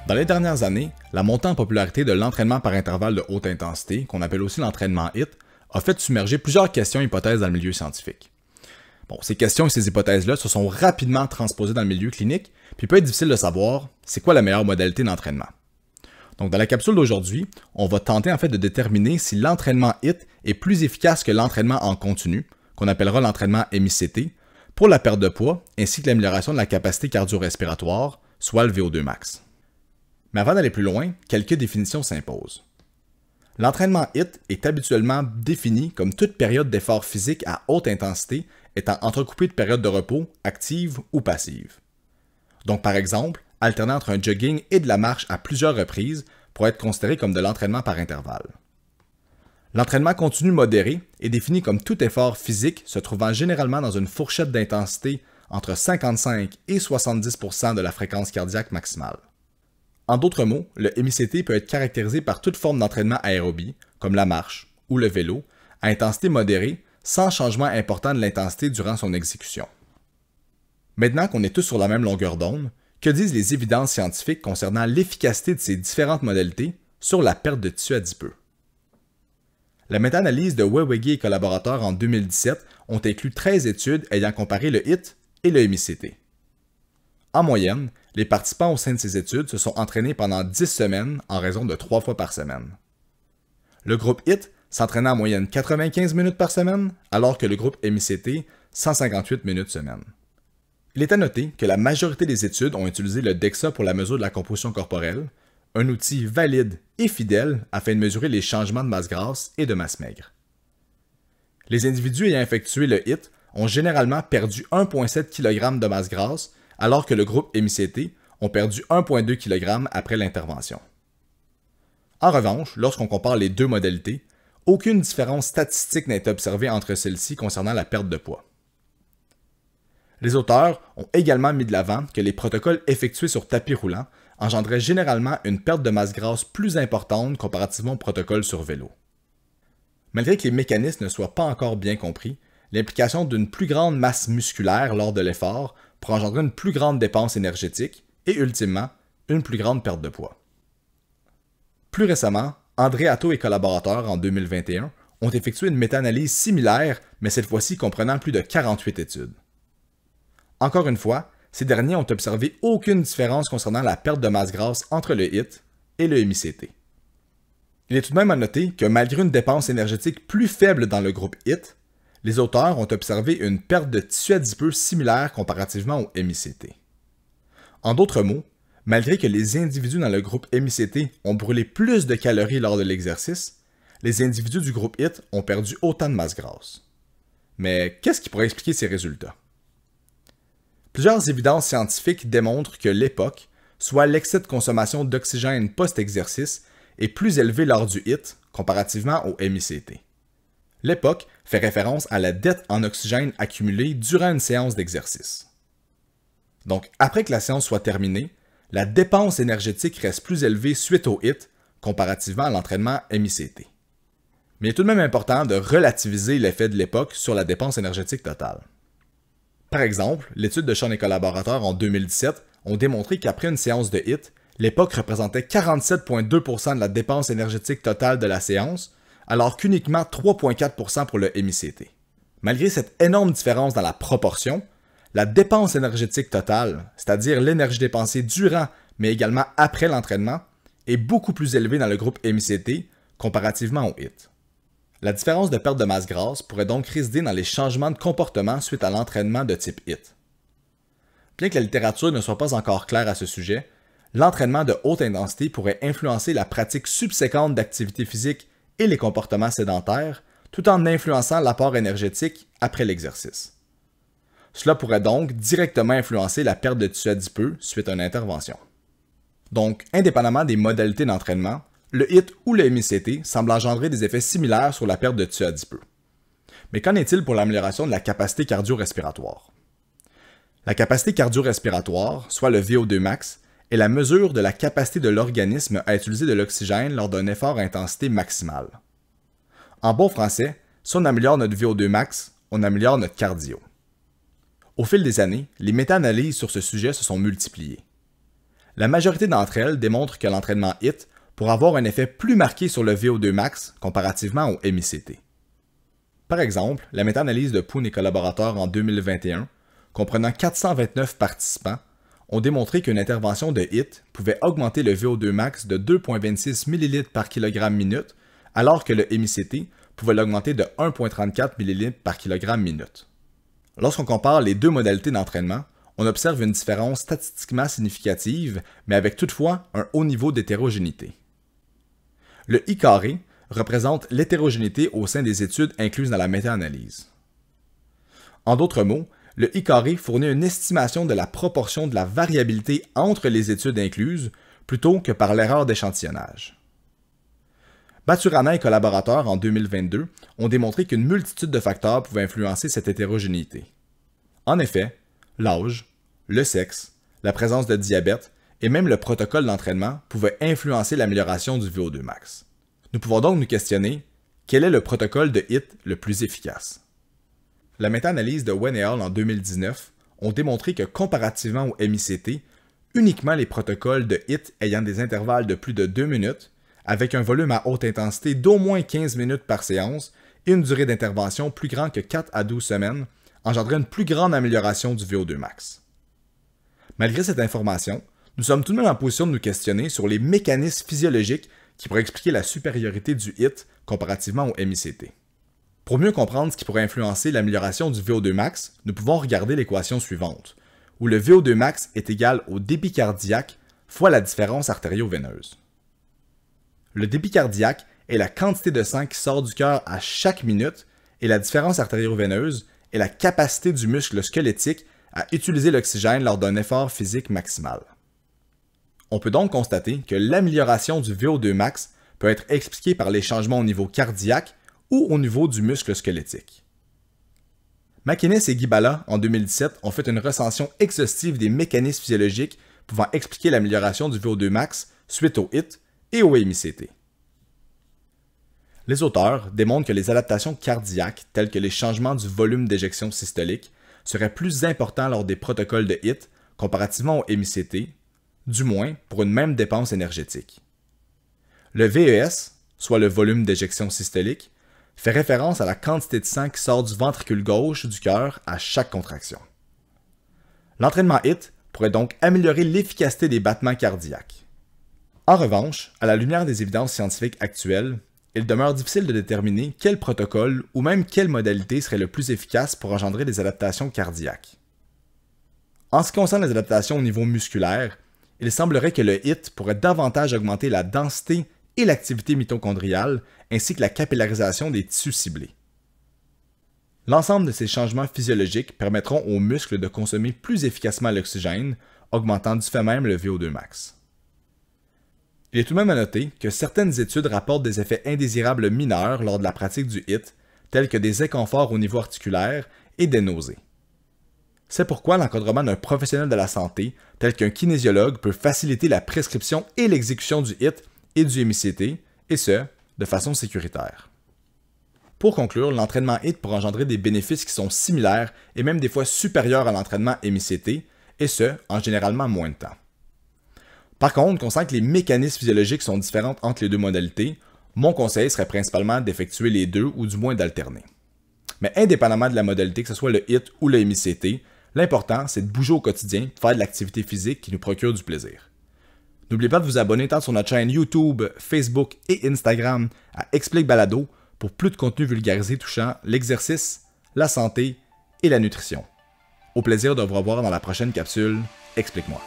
Dans les dernières années, la montée en popularité de l'entraînement par intervalle de haute intensité, qu'on appelle aussi l'entraînement HIIT, a fait submerger plusieurs questions et hypothèses dans le milieu scientifique. Ces questions et ces hypothèses-là se sont rapidement transposées dans le milieu clinique, puis il peut être difficile de savoir c'est quoi la meilleure modalité d'entraînement. Donc dans la capsule d'aujourd'hui, on va tenter en fait de déterminer si l'entraînement HIIT est plus efficace que l'entraînement en continu, qu'on appellera l'entraînement MICT, pour la perte de poids ainsi que l'amélioration de la capacité cardio-respiratoire, soit le VO2 max. Mais avant d'aller plus loin, quelques définitions s'imposent. L'entraînement HIIT est habituellement défini comme toute période d'effort physique à haute intensité étant entrecoupée de périodes de repos actives ou passives. Donc par exemple, alterner entre un jogging et de la marche à plusieurs reprises pourrait être considéré comme de l'entraînement par intervalle. L'entraînement continu modéré est défini comme tout effort physique se trouvant généralement dans une fourchette d'intensité entre 55 et 70% de la fréquence cardiaque maximale. En d'autres mots, le MICT peut être caractérisé par toute forme d'entraînement aérobie, comme la marche ou le vélo, à intensité modérée, sans changement important de l'intensité durant son exécution. Maintenant qu'on est tous sur la même longueur d'onde, que disent les évidences scientifiques concernant l'efficacité de ces différentes modalités sur la perte de tissu adipeux? La méta-analyse de Wewege et collaborateurs en 2017 ont inclus 13 études ayant comparé le HIIT et le MICT. En moyenne, les participants au sein de ces études se sont entraînés pendant 10 semaines en raison de 3 fois par semaine. Le groupe HIIT s'entraînait en moyenne 95 minutes par semaine, alors que le groupe MICT 158 minutes semaine. Il est à noter que la majorité des études ont utilisé le DEXA pour la mesure de la composition corporelle, un outil valide et fidèle afin de mesurer les changements de masse grasse et de masse maigre. Les individus ayant effectué le HIIT ont généralement perdu 1,7 kg de masse grasse, alors que le groupe MICT ont perdu 1,2 kg après l'intervention. En revanche, lorsqu'on compare les deux modalités, aucune différence statistique n'a été observée entre celles-ci concernant la perte de poids. Les auteurs ont également mis de l'avant que les protocoles effectués sur tapis roulant engendraient généralement une perte de masse grasse plus importante comparativement aux protocoles sur vélo. Malgré que les mécanismes ne soient pas encore bien compris, l'implication d'une plus grande masse musculaire lors de l'effort pour engendrer une plus grande dépense énergétique et, ultimement, une plus grande perte de poids. Plus récemment, André Atto et collaborateurs en 2021 ont effectué une méta-analyse similaire, mais cette fois-ci comprenant plus de 48 études. Encore une fois, ces derniers ont observé aucune différence concernant la perte de masse grasse entre le HIIT et le MICT. Il est tout de même à noter que malgré une dépense énergétique plus faible dans le groupe HIIT, les auteurs ont observé une perte de tissu adipeux similaire comparativement au MICT. En d'autres mots, malgré que les individus dans le groupe MICT ont brûlé plus de calories lors de l'exercice, les individus du groupe HIIT ont perdu autant de masse grasse. Mais qu'est-ce qui pourrait expliquer ces résultats? Plusieurs évidences scientifiques démontrent que l'EPOC, soit l'excès de consommation d'oxygène post-exercice, est plus élevé lors du HIIT comparativement au MICT. L'EPOC fait référence à la dette en oxygène accumulée durant une séance d'exercice. Donc, après que la séance soit terminée, la dépense énergétique reste plus élevée suite au HIIT comparativement à l'entraînement MICT. Mais il est tout de même important de relativiser l'effet de l'EPOC sur la dépense énergétique totale. Par exemple, l'étude de Sean et collaborateurs en 2017 ont démontré qu'après une séance de HIIT, l'EPOC représentait 47,2% de la dépense énergétique totale de la séance, alors qu'uniquement 3,4% pour le MICT. Malgré cette énorme différence dans la proportion, la dépense énergétique totale, c'est-à-dire l'énergie dépensée durant mais également après l'entraînement, est beaucoup plus élevée dans le groupe MICT comparativement au HIIT. La différence de perte de masse grasse pourrait donc résider dans les changements de comportement suite à l'entraînement de type HIIT. Bien que la littérature ne soit pas encore claire à ce sujet, l'entraînement de haute intensité pourrait influencer la pratique subséquente d'activité physique et les comportements sédentaires, tout en influençant l'apport énergétique après l'exercice. Cela pourrait donc directement influencer la perte de tissu adipeux suite à une intervention. Donc, indépendamment des modalités d'entraînement, le HIIT ou le MICT semblent engendrer des effets similaires sur la perte de tissu adipeux. Mais qu'en est-il pour l'amélioration de la capacité cardio-respiratoire? La capacité cardio-respiratoire, soit le VO2 max, est la mesure de la capacité de l'organisme à utiliser de l'oxygène lors d'un effort à intensité maximale. En bon français, si on améliore notre VO2 max, on améliore notre cardio. Au fil des années, les méta-analyses sur ce sujet se sont multipliées. La majorité d'entre elles démontrent que l'entraînement HIIT pourra avoir un effet plus marqué sur le VO2 max comparativement au MICT. Par exemple, la méta-analyse de Poon et collaborateurs en 2021, comprenant 429 participants, ont démontré qu'une intervention de HIIT pouvait augmenter le VO2 max de 2,26 ml par kg minute, alors que le MICT pouvait l'augmenter de 1,34 ml par kg minute. Lorsqu'on compare les deux modalités d'entraînement, on observe une différence statistiquement significative, mais avec toutefois un haut niveau d'hétérogénéité. Le I carré représente l'hétérogénéité au sein des études incluses dans la méta-analyse. En d'autres mots, le I carré fournit une estimation de la proportion de la variabilité entre les études incluses plutôt que par l'erreur d'échantillonnage. Baturana et collaborateurs en 2022 ont démontré qu'une multitude de facteurs pouvaient influencer cette hétérogénéité. En effet, l'âge, le sexe, la présence de diabète et même le protocole d'entraînement pouvaient influencer l'amélioration du VO2 max. Nous pouvons donc nous questionner, quel est le protocole de HIIT le plus efficace? La méta-analyse de Wen et al. En 2019 ont démontré que comparativement au MICT, uniquement les protocoles de HIIT ayant des intervalles de plus de 2 minutes, avec un volume à haute intensité d'au moins 15 minutes par séance et une durée d'intervention plus grande que 4 à 12 semaines, engendraient une plus grande amélioration du VO2 max. Malgré cette information, nous sommes tout de même en position de nous questionner sur les mécanismes physiologiques qui pourraient expliquer la supériorité du HIIT comparativement au MICT. Pour mieux comprendre ce qui pourrait influencer l'amélioration du VO2 max, nous pouvons regarder l'équation suivante, où le VO2 max est égal au débit cardiaque fois la différence artério-veineuse. Le débit cardiaque est la quantité de sang qui sort du cœur à chaque minute et la différence artério-veineuse est la capacité du muscle squelettique à utiliser l'oxygène lors d'un effort physique maximal. On peut donc constater que l'amélioration du VO2 max peut être expliquée par les changements au niveau cardiaque ou au niveau du muscle squelettique. McInnes et Gibala, en 2017, ont fait une recension exhaustive des mécanismes physiologiques pouvant expliquer l'amélioration du VO2 max suite au HIIT et au MICT. Les auteurs démontrent que les adaptations cardiaques, telles que les changements du volume d'éjection systolique, seraient plus importants lors des protocoles de HIIT comparativement au MICT, du moins pour une même dépense énergétique. Le VES, soit le volume d'éjection systolique, fait référence à la quantité de sang qui sort du ventricule gauche du cœur à chaque contraction. L'entraînement HIIT pourrait donc améliorer l'efficacité des battements cardiaques. En revanche, à la lumière des évidences scientifiques actuelles, il demeure difficile de déterminer quel protocole ou même quelle modalité serait le plus efficace pour engendrer des adaptations cardiaques. En ce qui concerne les adaptations au niveau musculaire, il semblerait que le HIIT pourrait davantage augmenter la densité et l'activité mitochondriale, ainsi que la capillarisation des tissus ciblés. L'ensemble de ces changements physiologiques permettront aux muscles de consommer plus efficacement l'oxygène, augmentant du fait même le VO2 max. Il est tout de même à noter que certaines études rapportent des effets indésirables mineurs lors de la pratique du HIIT, tels que des inconforts au niveau articulaire et des nausées. C'est pourquoi l'encadrement d'un professionnel de la santé, tel qu'un kinésiologue, peut faciliter la prescription et l'exécution du HIIT et du MICT, et ce, de façon sécuritaire. Pour conclure, l'entraînement HIIT pourrait engendrer des bénéfices qui sont similaires et même des fois supérieurs à l'entraînement MICT, et ce, en généralement moins de temps. Par contre, conscient que les mécanismes physiologiques sont différents entre les deux modalités, mon conseil serait principalement d'effectuer les deux ou du moins d'alterner. Mais indépendamment de la modalité, que ce soit le HIIT ou le MICT, l'important c'est de bouger au quotidien, de faire de l'activité physique qui nous procure du plaisir. N'oubliez pas de vous abonner tant sur notre chaîne YouTube, Facebook et Instagram à Explique Balado pour plus de contenu vulgarisé touchant l'exercice, la santé et la nutrition. Au plaisir de vous revoir dans la prochaine capsule Explique-moi.